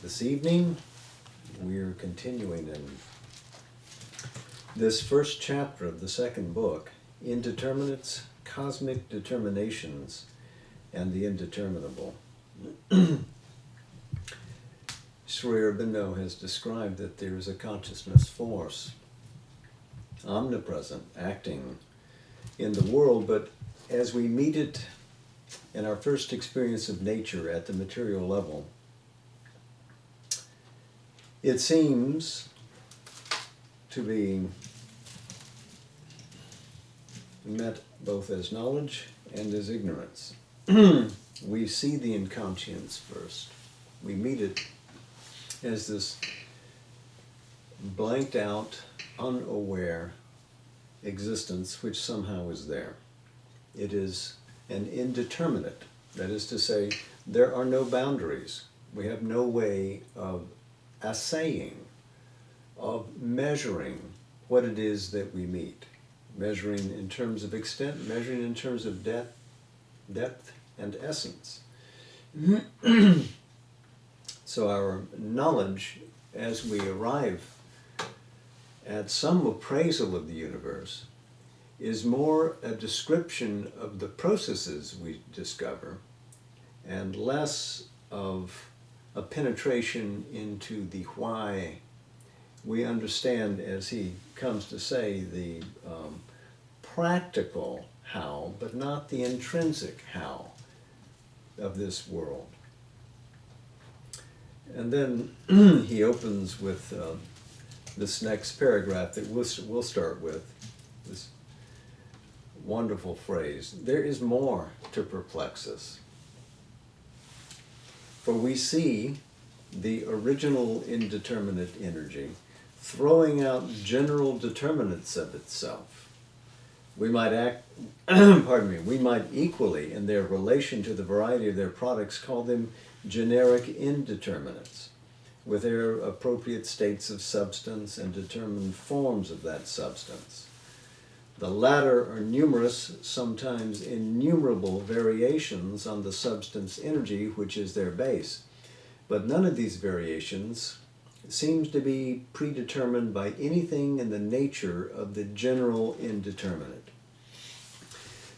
This evening, we're continuing in this first chapter of the second book, Indeterminates, Cosmic Determinations, and the Indeterminable. Sri Aurobindo has described that there is a consciousness force, omnipresent, acting in the world, but as we meet it in our first experience of nature at the material level, it seems to be met both as knowledge and as ignorance. We see the inconscience first. We meet it as this blanked out, unaware existence which somehow is there. It is an indeterminate. That is to say, there are no boundaries. We have no way of assaying, of measuring what it is that we meet. Measuring in terms of extent, measuring in terms of depth and essence. So our knowledge, as we arrive at some appraisal of the universe, is more a description of the processes we discover and less of a penetration into the why. We understand, as he comes to say, the practical how, but not the intrinsic how of this world. And then he opens with this next paragraph that we'll start with, this wonderful phrase: there is more to perplex us. For we see the original indeterminate energy throwing out general determinants of itself. We might we might equally, in their relation to the variety of their products, call them generic indeterminates, with their appropriate states of substance and determined forms of that substance. The latter are numerous, sometimes innumerable variations on the substance energy which is their base. But none of these variations seems to be predetermined by anything in the nature of the general indeterminate.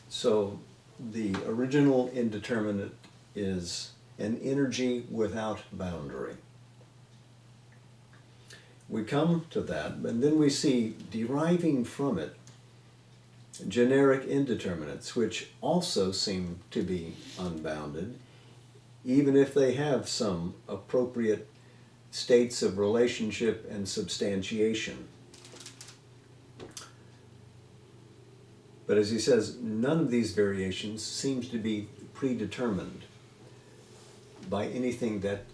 So the original indeterminate is an energy without boundary. We come to that, and then we see, deriving from it, generic indeterminates, which also seem to be unbounded, even if they have some appropriate states of relationship and substantiation. But as he says, none of these variations seems to be predetermined by anything that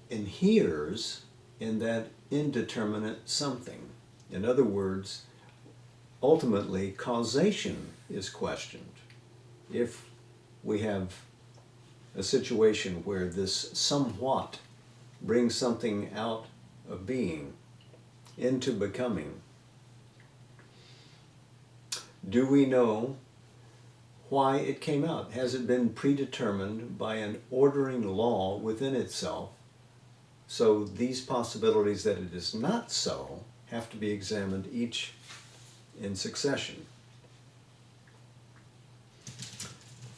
inheres in that indeterminate something. In other words, ultimately, causation is questioned. If we have a situation where this somewhat brings something out of being into becoming, do we know why it came out? Has it been predetermined by an ordering law within itself? So these possibilities that it is not so have to be examined each in succession.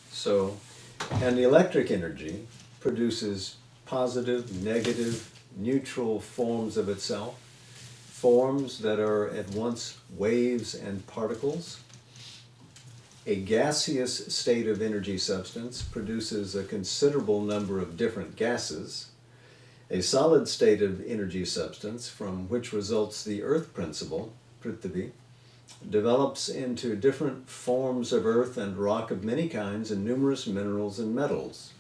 So, and the electric energy produces positive, negative, neutral forms of itself, forms that are at once waves and particles. A gaseous state of energy substance produces a considerable number of different gases. A solid state of energy substance, from which results the earth principle, Prithvi, develops into different forms of earth and rock of many kinds and numerous minerals and metals.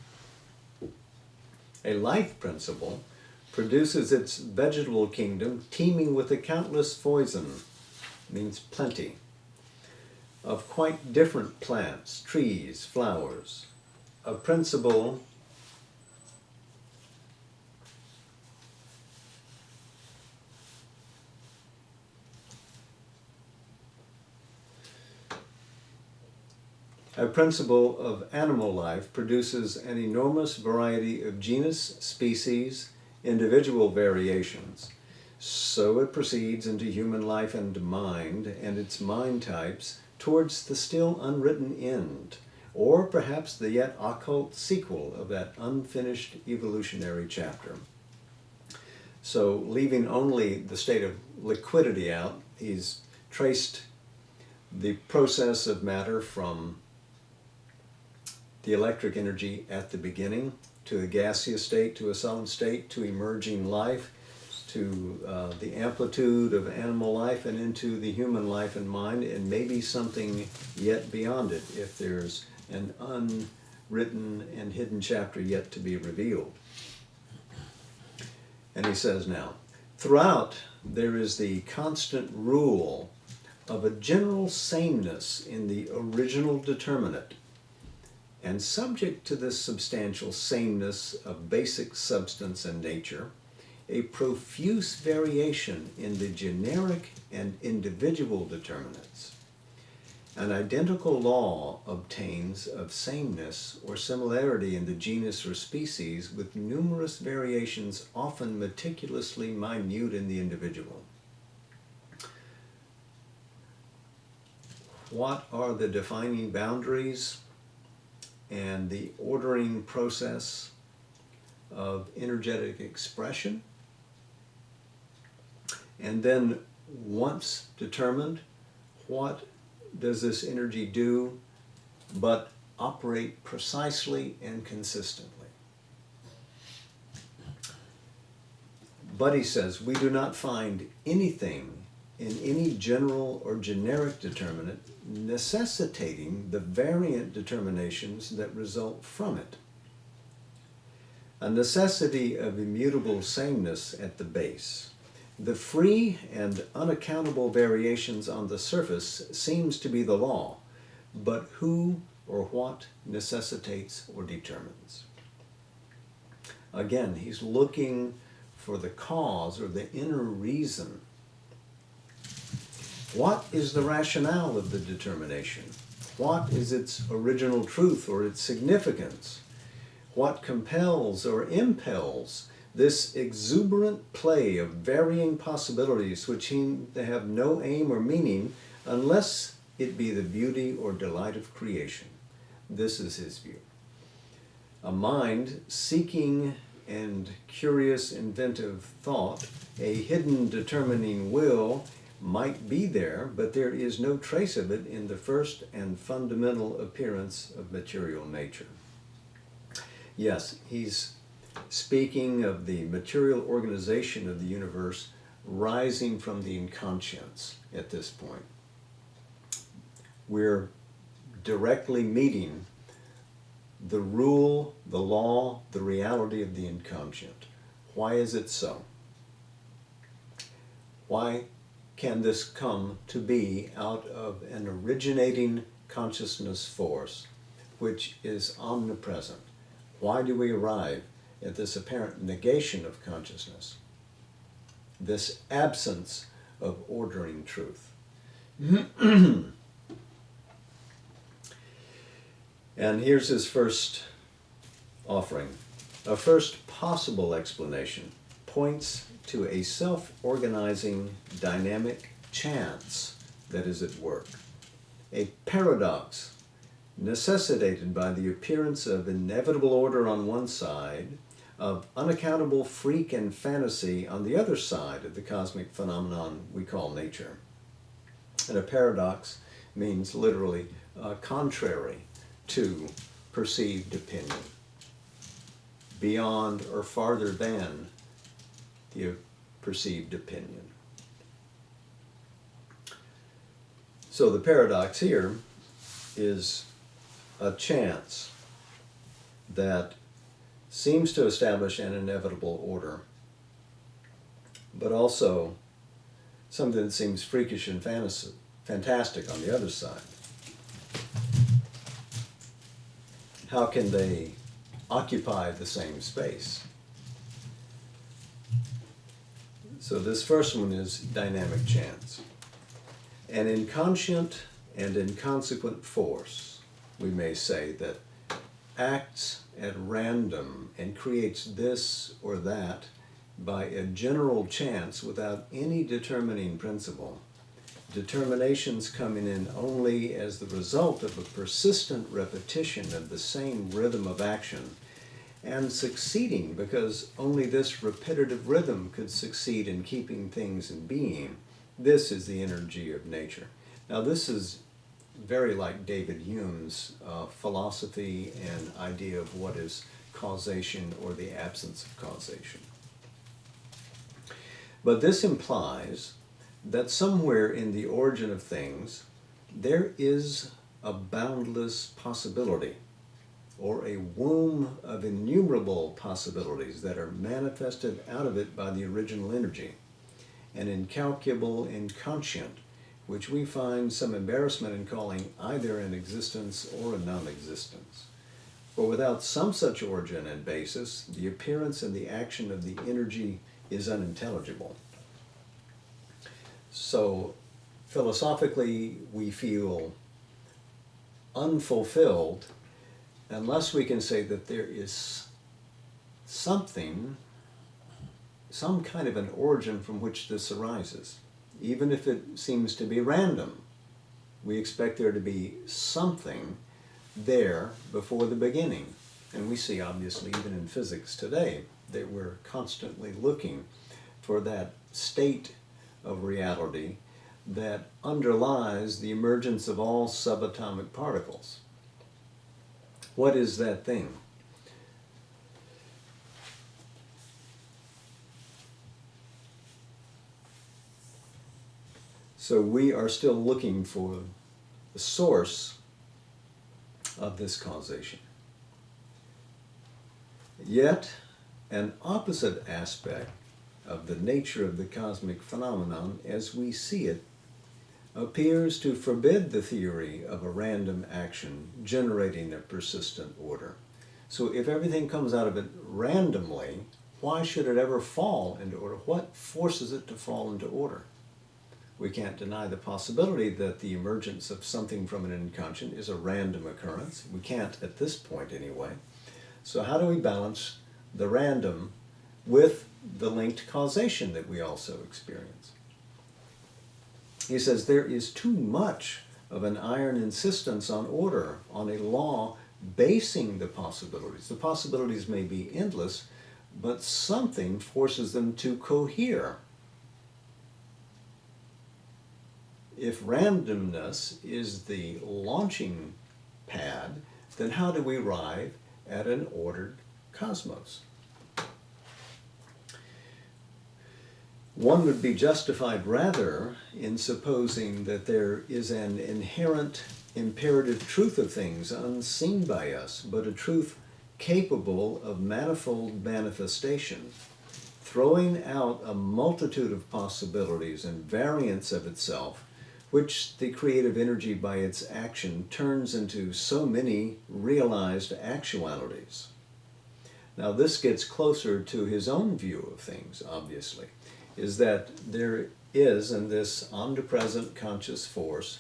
A life principle produces its vegetable kingdom teeming with a countless foison, means plenty, of quite different plants, trees, flowers. A principle A principle of animal life produces an enormous variety of genus, species, individual variations, so it proceeds into human life and mind and its mind types towards the still unwritten end, or perhaps the yet occult sequel of that unfinished evolutionary chapter. So, leaving only the state of liquidity out, he's traced the process of matter from the electric energy at the beginning to a gaseous state, to a solid state, to emerging life, to the amplitude of animal life, and into the human life and mind, and maybe something yet beyond it if there's an unwritten and hidden chapter yet to be revealed. And he says now, throughout there is the constant rule of a general sameness in the original determinate, and subject to this substantial sameness of basic substance and nature, a profuse variation in the generic and individual determinants. An identical law obtains of sameness or similarity in the genus or species, with numerous variations often meticulously minute in the individual. What are the defining boundaries and the ordering process of energetic expression? And then, once determined, what does this energy do but operate precisely and consistently? But he says, we do not find anything in any general or generic determinant necessitating the variant determinations that result from it. A necessity of immutable sameness at the base. The free and unaccountable variations on the surface seems to be the law, but who or what necessitates or determines? Again, he's looking for the cause or the inner reason. What is the rationale of the determination? What is its original truth or its significance? What compels or impels this exuberant play of varying possibilities which seem to have no aim or meaning unless it be the beauty or delight of creation? This is his view. A mind seeking and curious inventive thought, a hidden determining will, might be there, but there is no trace of it in the first and fundamental appearance of material nature. Yes, he's speaking of the material organization of the universe rising from the inconscience at this point. We're directly meeting the rule, the law, the reality of the inconscient. Why is it so? Why can this come to be out of an originating consciousness force which is omnipresent? Why do we arrive at this apparent negation of consciousness, this absence of ordering truth? And here's his first offering. A first possible explanation points to a self-organizing dynamic chance that is at work, a paradox necessitated by the appearance of inevitable order on one side, of unaccountable freak and fantasy on the other side of the cosmic phenomenon we call nature. And a paradox means literally contrary to perceived opinion, beyond or farther than the perceived opinion. So the paradox here is a chance that seems to establish an inevitable order, but also something that seems freakish and fantastic on the other side. How can they occupy the same space? So this first one is dynamic chance. An inconscient and inconsequent force, we may say, that acts at random and creates this or that by a general chance without any determining principle. Determinations coming in only as the result of a persistent repetition of the same rhythm of action, and succeeding because only this repetitive rhythm could succeed in keeping things in being. This is the energy of nature. Now this is very like David Hume's philosophy and idea of what is causation or the absence of causation. But this implies that somewhere in the origin of things there is a boundless possibility, or a womb of innumerable possibilities that are manifested out of it by the original energy, an incalculable inconscient, which we find some embarrassment in calling either an existence or a non-existence. For without some such origin and basis, the appearance and the action of the energy is unintelligible. So, philosophically, we feel unfulfilled unless we can say that there is something, some kind of an origin from which this arises. Even if it seems to be random, we expect there to be something there before the beginning. And we see, obviously, even in physics today, that we're constantly looking for that state of reality that underlies the emergence of all subatomic particles. What is that thing? So we are still looking for the source of this causation. Yet, an opposite aspect of the nature of the cosmic phenomenon as we see it appears to forbid the theory of a random action generating a persistent order. So if everything comes out of it randomly, why should it ever fall into order? What forces it to fall into order? We can't deny the possibility that the emergence of something from an inconscient is a random occurrence. We can't at this point anyway. So how do we balance the random with the linked causation that we also experience? He says there is too much of an iron insistence on order, on a law basing the possibilities. The possibilities may be endless, but something forces them to cohere. If randomness is the launching pad, then how do we arrive at an ordered cosmos? One would be justified rather in supposing that there is an inherent imperative truth of things unseen by us, but a truth capable of manifold manifestation, throwing out a multitude of possibilities and variants of itself, which the creative energy by its action turns into so many realized actualities. Now this gets closer to his own view of things, obviously, is that there is in this omnipresent conscious force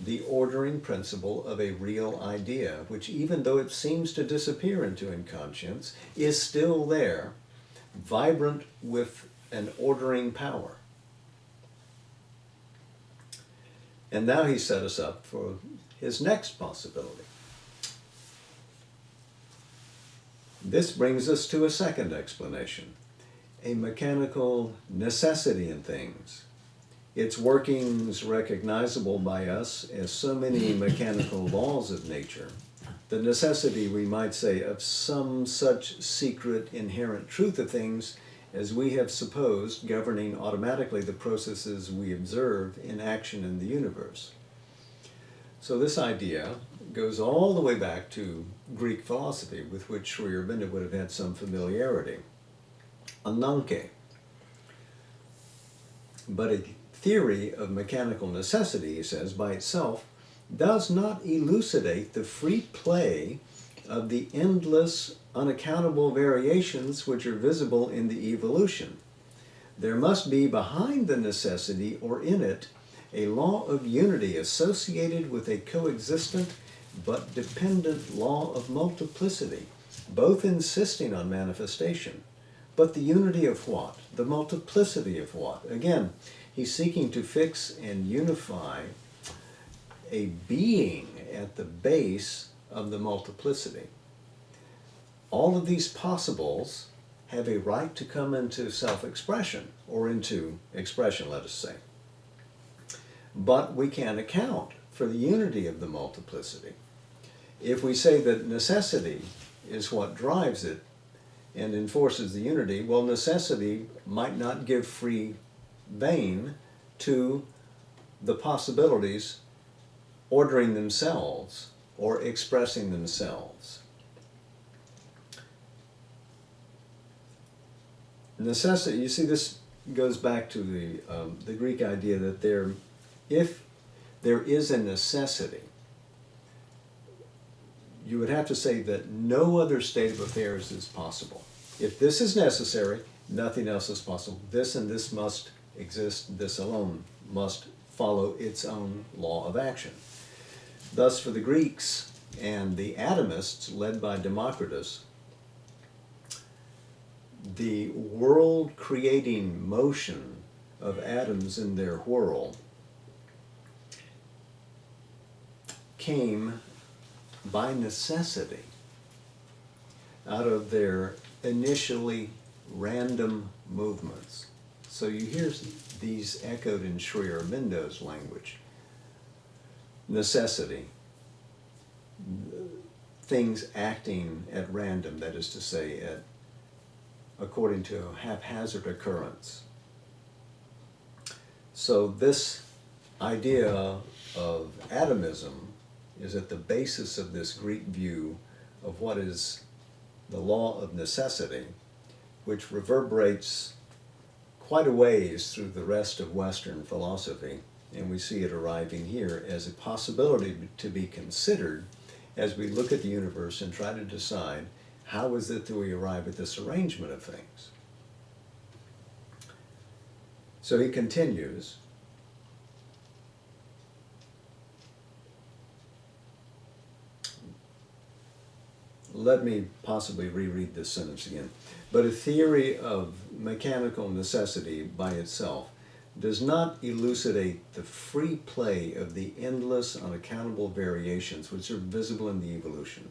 the ordering principle of a real idea, which even though it seems to disappear into inconscience, is still there, vibrant with an ordering power. And now he set us up for his next possibility. This brings us to a second explanation, a mechanical necessity in things. Its workings recognizable by us as so many mechanical laws of nature, the necessity, we might say, of some such secret inherent truth of things as we have supposed governing automatically the processes we observe in action in the universe. So this idea goes all the way back to Greek philosophy, with which Sri Aurobindo would have had some familiarity. Ananke. But a theory of mechanical necessity, he says, by itself, does not elucidate the free play of the endless, unaccountable variations which are visible in the evolution. There must be behind the necessity, or in it, a law of unity associated with a coexistent but dependent law of multiplicity, both insisting on manifestation, But the unity of what? The multiplicity of what? Again, he's seeking to fix and unify a being at the base of the multiplicity. All of these possibles have a right to come into self-expression, or into expression, let us say. But we can't account for the unity of the multiplicity. If we say that necessity is what drives it and enforces the unity, well, necessity might not give free rein to the possibilities ordering themselves or expressing themselves. Necessity, you see, this goes back to the Greek idea that if there is a necessity, you would have to say that no other state of affairs is possible. If this is necessary, nothing else is possible. This and this must exist, this alone must follow its own law of action. Thus, for the Greeks and the atomists led by Democritus, the world-creating motion of atoms in their whirl came by necessity out of their initially random movements. So you hear these echoed in Sri Aurobindo's language. Necessity, things acting at random, that is to say, according to a haphazard occurrence. So this idea of atomism is at the basis of this Greek view of what is the law of necessity, which reverberates quite a ways through the rest of Western philosophy, and we see it arriving here as a possibility to be considered as we look at the universe and try to decide how is it that we arrive at this arrangement of things. So he continues, let me possibly reread this sentence again. But a theory of mechanical necessity by itself does not elucidate the free play of the endless, unaccountable variations which are visible in the evolution.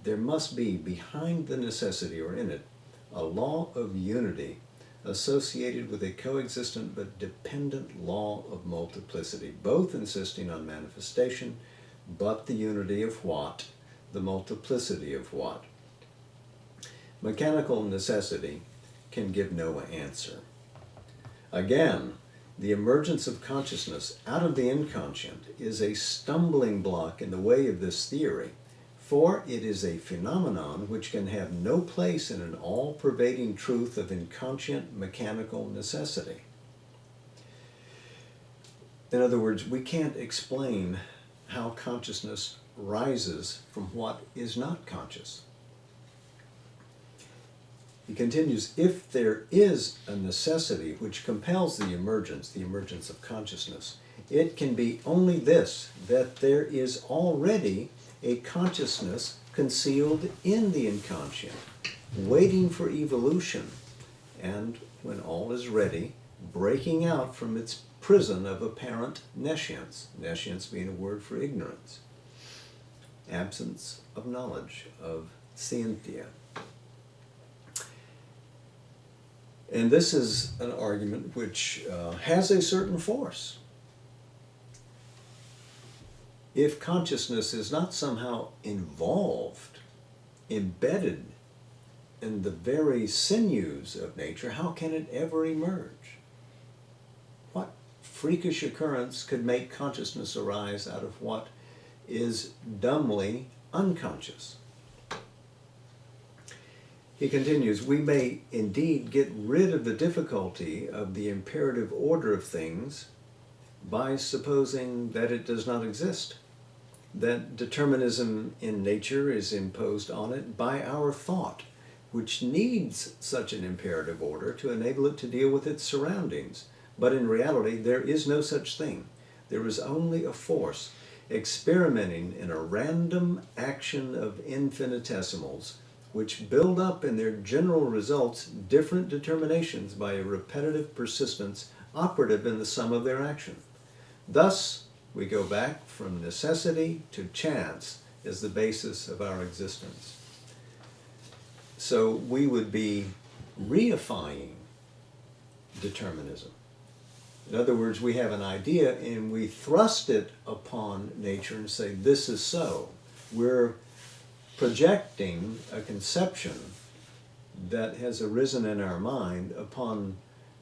There must be, behind the necessity or in it, a law of unity associated with a coexistent but dependent law of multiplicity, both insisting on manifestation, but the unity of what? The multiplicity of what? Mechanical necessity can give no answer. Again, the emergence of consciousness out of the inconscient is a stumbling block in the way of this theory, for it is a phenomenon which can have no place in an all-pervading truth of inconscient mechanical necessity. In other words, we can't explain how consciousness rises from what is not conscious. He continues, if there is a necessity which compels the emergence of consciousness, it can be only this, that there is already a consciousness concealed in the inconscient, waiting for evolution, and when all is ready, breaking out from its prison of apparent nescience, nescience being a word for ignorance, absence of knowledge, of scientia. And this is an argument which has a certain force. If consciousness is not somehow involved, embedded in the very sinews of nature, how can it ever emerge? What freakish occurrence could make consciousness arise out of what is dumbly unconscious? He continues, we may indeed get rid of the difficulty of the imperative order of things by supposing that it does not exist, that determinism in nature is imposed on it by our thought, which needs such an imperative order to enable it to deal with its surroundings. But in reality, there is no such thing. There is only a force experimenting in a random action of infinitesimals, which build up in their general results different determinations by a repetitive persistence operative in the sum of their action. Thus, we go back from necessity to chance as the basis of our existence. So we would be reifying determinism. In other words, we have an idea and we thrust it upon nature and say, this is so. We're projecting a conception that has arisen in our mind upon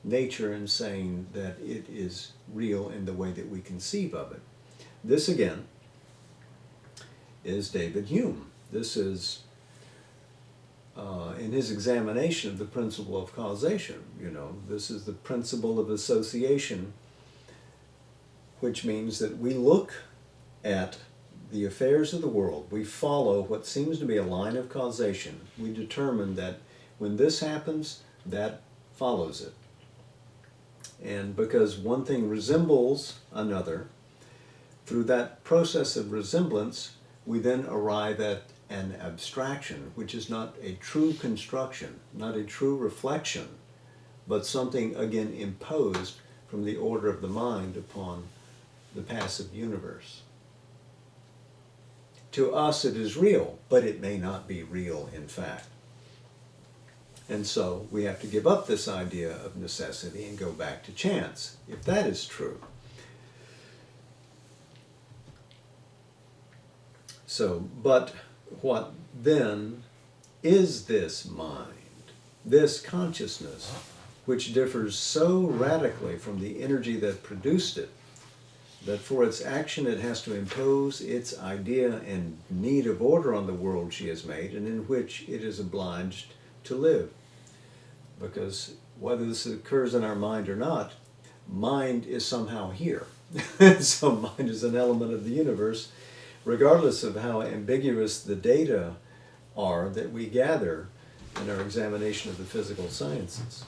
nature and saying that it is real in the way that we conceive of it. This, again, is David Hume. This is in his examination of the principle of causation. This is the principle of association, which means that we look at the affairs of the world, we follow what seems to be a line of causation. We determine that when this happens, that follows it. And because one thing resembles another, through that process of resemblance, we then arrive at an abstraction, which is not a true construction, not a true reflection, but something, again, imposed from the order of the mind upon the passive universe. To us it is real, but it may not be real in fact. And so we have to give up this idea of necessity and go back to chance, if that is true. So, but what then is this mind, this consciousness, which differs so radically from the energy that produced it, that for its action it has to impose its idea and need of order on the world she has made, and in which it is obliged to live. Because whether this occurs in our mind or not, mind is somehow here. So mind is an element of the universe, regardless of how ambiguous the data are that we gather in our examination of the physical sciences.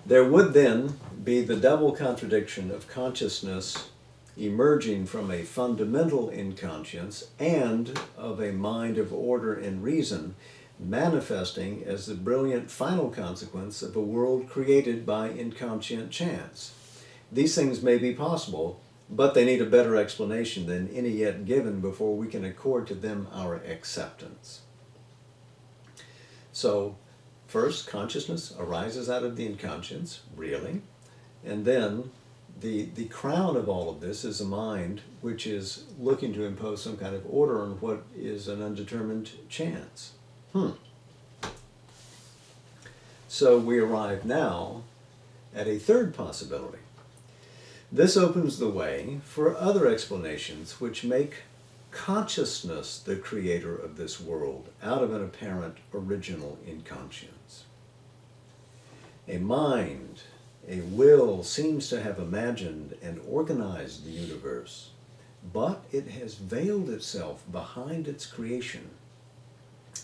There would then be the double contradiction of consciousness emerging from a fundamental inconscience and of a mind of order and reason manifesting as the brilliant final consequence of a world created by inconscient chance. These things may be possible, but they need a better explanation than any yet given before we can accord to them our acceptance. So, first, consciousness arises out of the inconscience, really, and then the crown of all of this is a mind which is looking to impose some kind of order on what is an undetermined chance. So we arrive now at a third possibility. This opens the way for other explanations which make consciousness the creator of this world out of an apparent original inconscience. A mind, a will, seems to have imagined and organized the universe, but it has veiled itself behind its creation.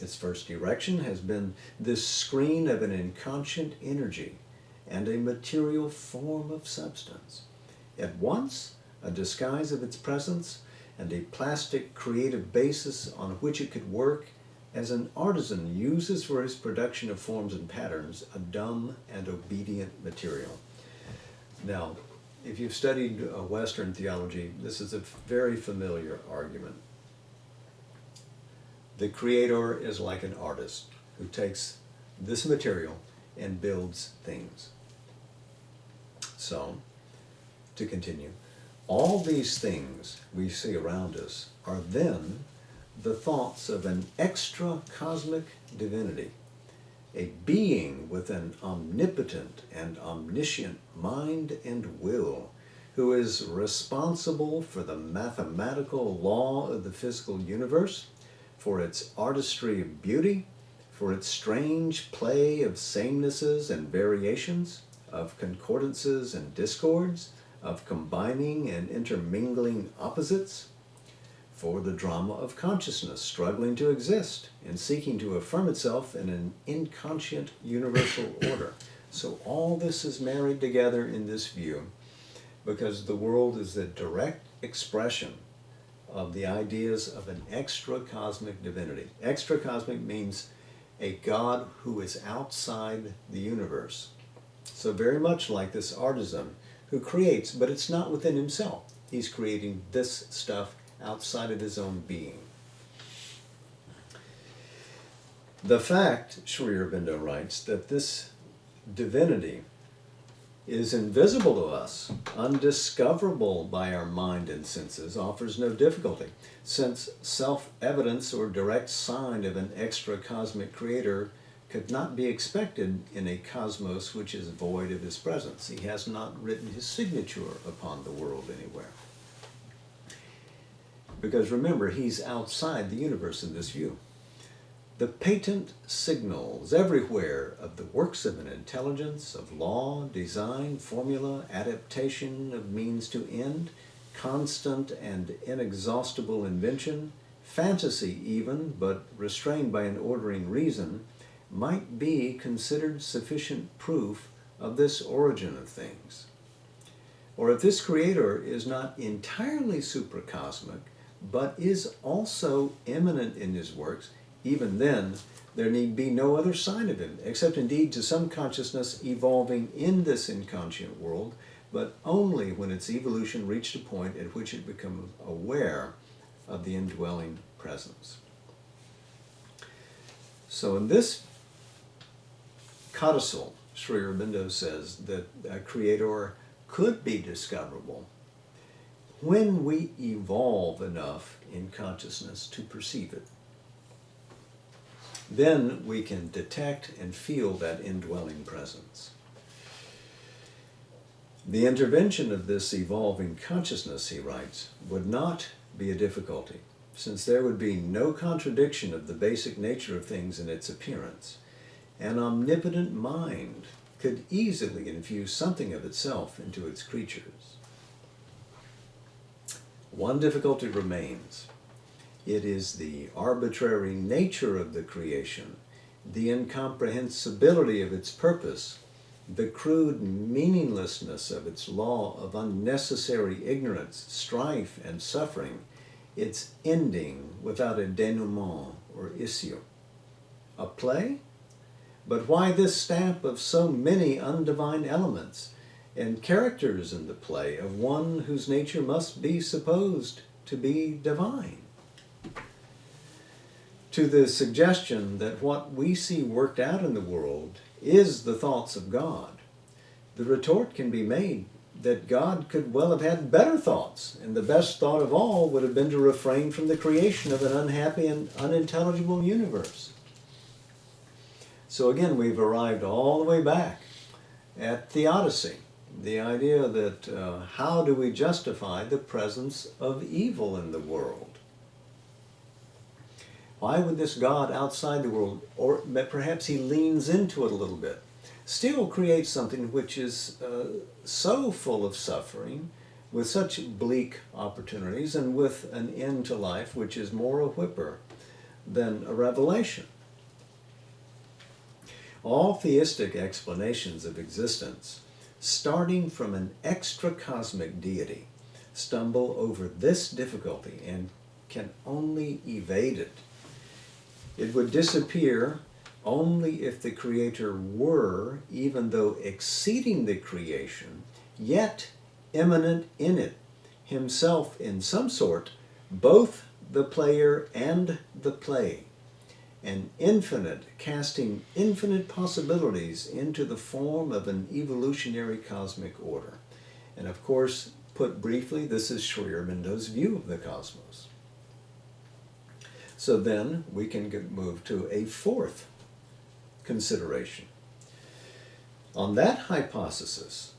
Its first erection has been this screen of an inconscient energy and a material form of substance. At once, a disguise of its presence and a plastic creative basis on which it could work as an artisan uses for his production of forms and patterns a dumb and obedient material. Now, if you've studied Western theology, this is a very familiar argument. The creator is like an artist who takes this material and builds things. So, to continue, all these things we see around us are then the thoughts of an extra cosmic divinity, a being with an omnipotent and omniscient mind and will, who is responsible for the mathematical law of the physical universe, for its artistry of beauty, for its strange play of samenesses and variations, of concordances and discords, of combining and intermingling opposites, for the drama of consciousness struggling to exist and seeking to affirm itself in an inconscient universal order. So all this is married together in this view because the world is the direct expression of the ideas of an extra-cosmic divinity. Extra-cosmic means a God who is outside the universe. So very much like this artisan who creates, but it's not within himself. He's creating this stuff outside of his own being. The fact, Sri Aurobindo writes, that this divinity is invisible to us, undiscoverable by our mind and senses, offers no difficulty, since self-evidence or direct sign of an extra-cosmic creator could not be expected in a cosmos which is void of his presence. He has not written his signature upon the world anywhere. Because remember, he's outside the universe in this view. The patent signals everywhere of the works of an intelligence, of law, design, formula, adaptation of means to end, constant and inexhaustible invention, fantasy even, but restrained by an ordering reason, might be considered sufficient proof of this origin of things. Or if this creator is not entirely supracosmic, but is also immanent in his works, even then, there need be no other sign of him, except indeed to some consciousness evolving in this inconscient world, but only when its evolution reached a point at which it becomes aware of the indwelling presence. So in this codicil, Sri Aurobindo says that a creator could be discoverable when we evolve enough in consciousness to perceive it. Then we can detect and feel that indwelling presence. The intervention of this evolving consciousness, he writes, would not be a difficulty, since there would be no contradiction of the basic nature of things in its appearance. An omnipotent mind could easily infuse something of itself into its creatures. One difficulty remains. It is the arbitrary nature of the creation, the incomprehensibility of its purpose, the crude meaninglessness of its law of unnecessary ignorance, strife, and suffering, its ending without a denouement or issue. A play? But why this stamp of so many undivine elements and characters in the play of one whose nature must be supposed to be divine? To the suggestion that what we see worked out in the world is the thoughts of God, the retort can be made that God could well have had better thoughts, and the best thought of all would have been to refrain from the creation of an unhappy and unintelligible universe. So again, we've arrived all the way back at theodicy, the idea that how do we justify the presence of evil in the world? Why would this God outside the world, or perhaps he leans into it a little bit, still create something which is so full of suffering, with such bleak opportunities, and with an end to life which is more a whipper than a revelation? All theistic explanations of existence, starting from an extra-cosmic deity, stumble over this difficulty and can only evade it. It would disappear only if the Creator were, even though exceeding the creation, yet immanent in it, himself in some sort, both the player and the play, and infinite, casting infinite possibilities into the form of an evolutionary cosmic order. And of course, put briefly, this is Sri Aurobindo's view of the cosmos. So then we can move to a fourth consideration. On that hypothesis,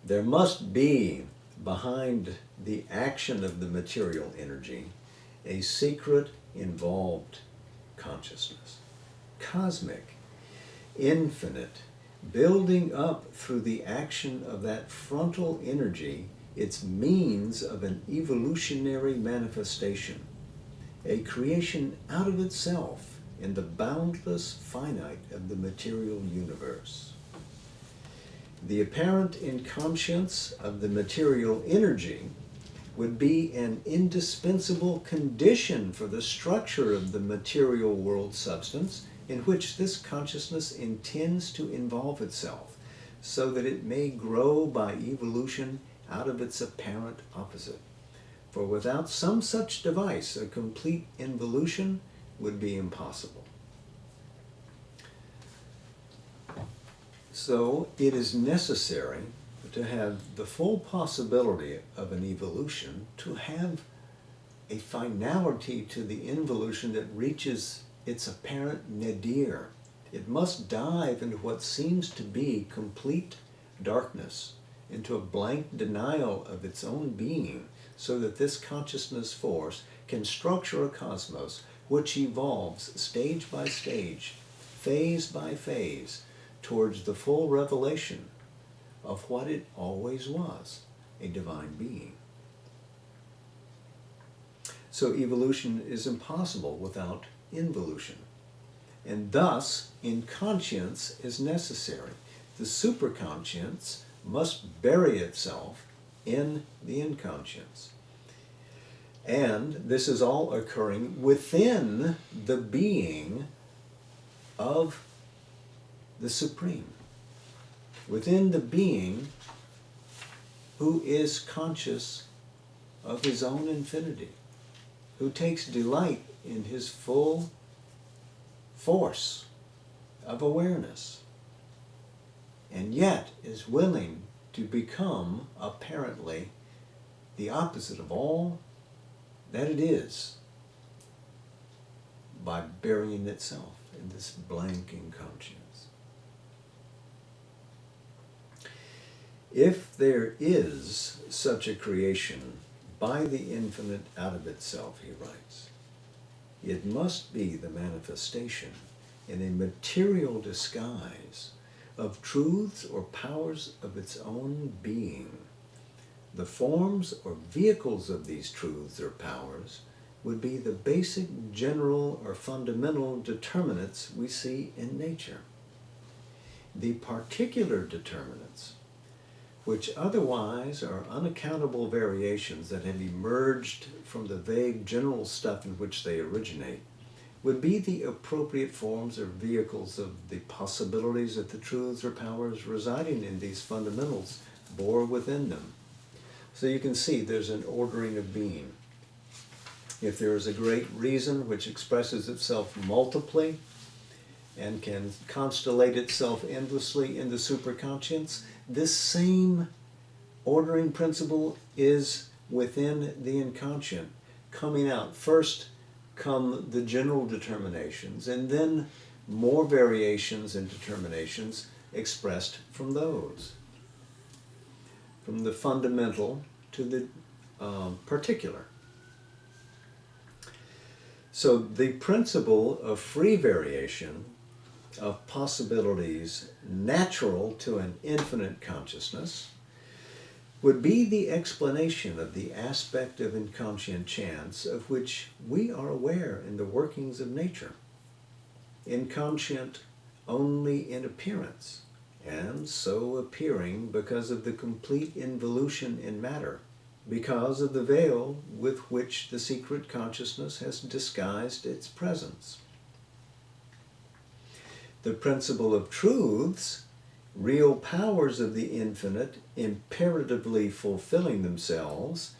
there must be behind the action of the material energy a secret involved consciousness, cosmic, infinite, building up through the action of that frontal energy its means of an evolutionary manifestation, a creation out of itself in the boundless finite of the material universe. The apparent inconscience of the material energy would be an indispensable condition for the structure of the material world substance in which this consciousness intends to involve itself, so that it may grow by evolution out of its apparent opposite. For without some such device, a complete involution would be impossible. So it is necessary to have the full possibility of an evolution, to have a finality to the involution that reaches its apparent nadir. It must dive into what seems to be complete darkness, into a blank denial of its own being, so that this consciousness force can structure a cosmos which evolves stage by stage, phase by phase, towards the full revelation of what it always was, a divine being. So evolution is impossible without involution. And thus, inconscience is necessary. The superconscience must bury itself in the inconscience. And this is all occurring within the being of the Supreme, within the being who is conscious of his own infinity, who takes delight in his full force of awareness, and yet is willing to become apparently the opposite of all that it is by burying itself in this blank inconscience. If there is such a creation by the infinite out of itself, he writes, it must be the manifestation in a material disguise of truths or powers of its own being. The forms or vehicles of these truths or powers would be the basic, general, or fundamental determinants we see in nature. The particular determinants, which otherwise are unaccountable variations that have emerged from the vague general stuff in which they originate, would be the appropriate forms or vehicles of the possibilities that the truths or powers residing in these fundamentals bore within them. So you can see there's an ordering of being. If there is a great reason which expresses itself multiply and can constellate itself endlessly in the superconscience, this same ordering principle is within the inconscient, coming out. First come the general determinations, and then more variations and determinations expressed from those, from the fundamental to the particular. So the principle of free variation, of possibilities natural to an infinite consciousness, would be the explanation of the aspect of inconscient chance of which we are aware in the workings of nature. Inconscient only in appearance, and so appearing because of the complete involution in matter, because of the veil with which the secret consciousness has disguised its presence. The principle of truths, real powers of the infinite imperatively fulfilling themselves,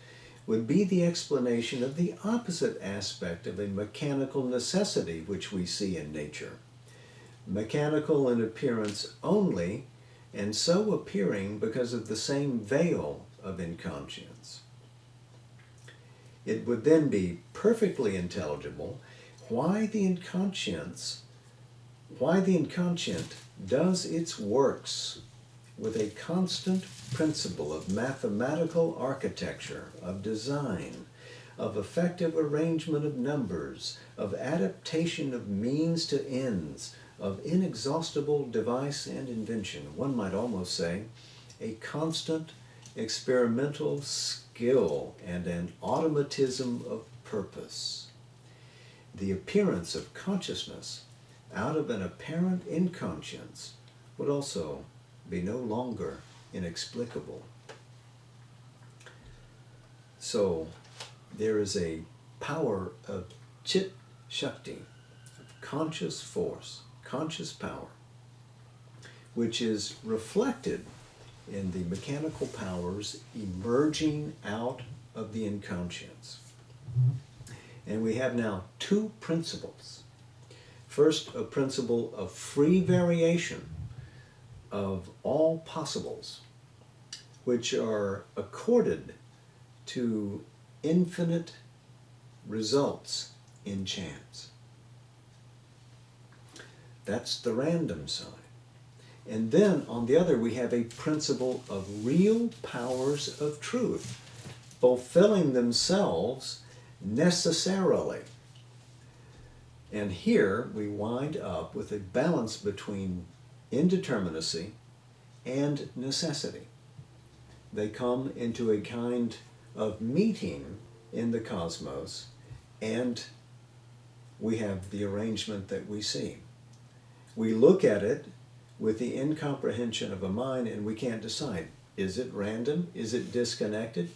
would be the explanation of the opposite aspect of a mechanical necessity which we see in nature. Mechanical in appearance only, and so appearing because of the same veil of inconscience. It would then be perfectly intelligible why the inconscient does its works with a constant principle of mathematical architecture, of design, of effective arrangement of numbers, of adaptation of means to ends, of inexhaustible device and invention. One might almost say a constant experimental skill and an automatism of purpose. The appearance of consciousness out of an apparent inconscience would also be no longer inexplicable. So there is a power of Chit Shakti, of conscious force, conscious power, which is reflected in the mechanical powers emerging out of the inconscience. And we have now two principles. First, a principle of free variation of all possibles, which are accorded to infinite results in chance. That's the random side. And then on the other, we have a principle of real powers of truth, fulfilling themselves necessarily. And here we wind up with a balance between indeterminacy and necessity. They come into a kind of meeting in the cosmos, and we have the arrangement that we see. We look at it with the incomprehension of a mind, and we can't decide. Is it random? Is it disconnected?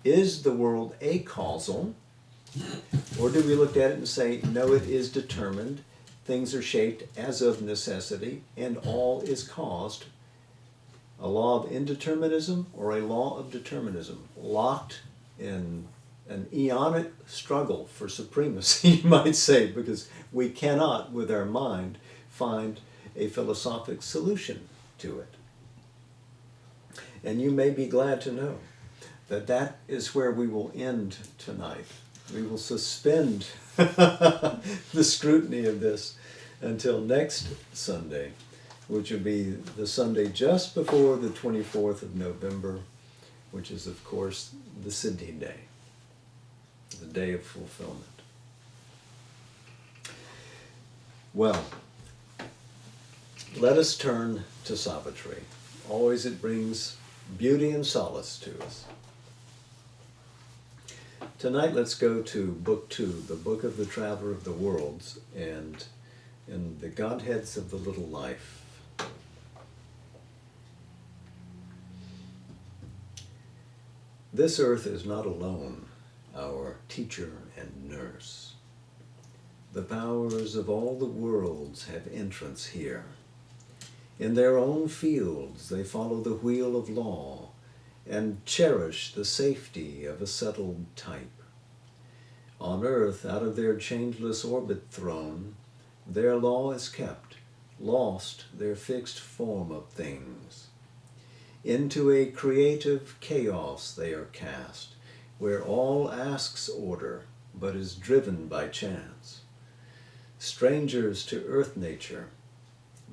Is the world acausal? Or do we look at it and say, no, it is determined, things are shaped as of necessity, and all is caused? A law of indeterminism or a law of determinism, locked in an eonic struggle for supremacy, you might say, because we cannot, with our mind, find a philosophic solution to it. And you may be glad to know that that is where we will end tonight. We will suspend the scrutiny of this until next Sunday, which will be the Sunday just before the 24th of November, which is, of course, the Siddhi Day, the day of fulfillment. Well, let us turn to Savitri. Always it brings beauty and solace to us. Tonight let's go to Book 2, the Book of the Traveler of the Worlds, and in the Godheads of the Little Life. This earth is not alone, our teacher and nurse. The powers of all the worlds have entrance here. In their own fields they follow the wheel of law and cherish the safety of a settled type. On earth, out of their changeless orbit thrown, their law is kept, lost their fixed form of things. Into a creative chaos they are cast, where all asks order, but is driven by chance. Strangers to earth nature,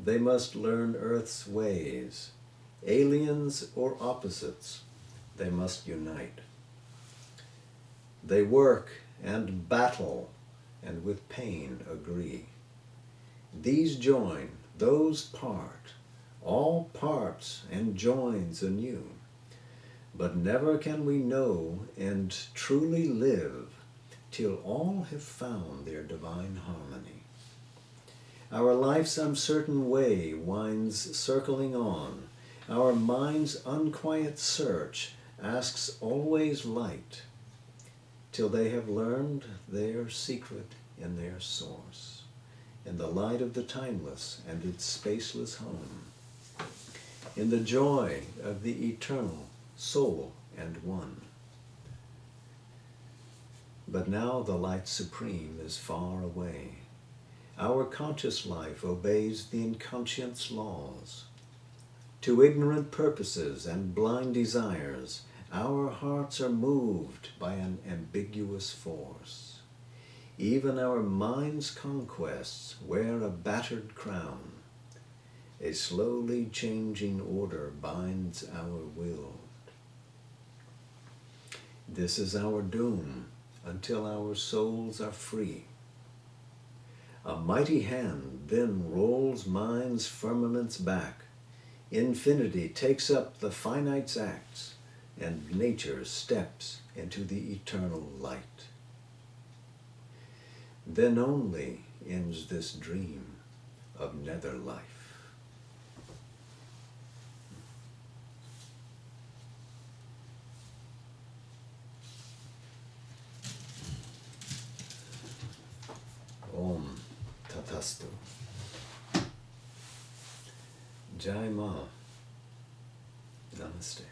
they must learn earth's ways. Aliens or opposites, they must unite. They work and battle, and with pain agree. These join, those part, all parts and joins anew. But never can we know and truly live till all have found their divine harmony. Our life's uncertain way winds circling on. Our mind's unquiet search asks always light, till they have learned their secret in their source, in the light of the timeless and its spaceless home, in the joy of the eternal soul and one. But now the light supreme is far away. Our conscious life obeys the inconscient's laws. To ignorant purposes and blind desires, our hearts are moved by an ambiguous force. Even our mind's conquests wear a battered crown. A slowly changing order binds our will. This is our doom until our souls are free. A mighty hand then rolls mind's firmaments back. Infinity takes up the finite's acts, and nature steps into the eternal light. Then only ends this dream of nether life. Tathastu. Jai Ma. Namaste.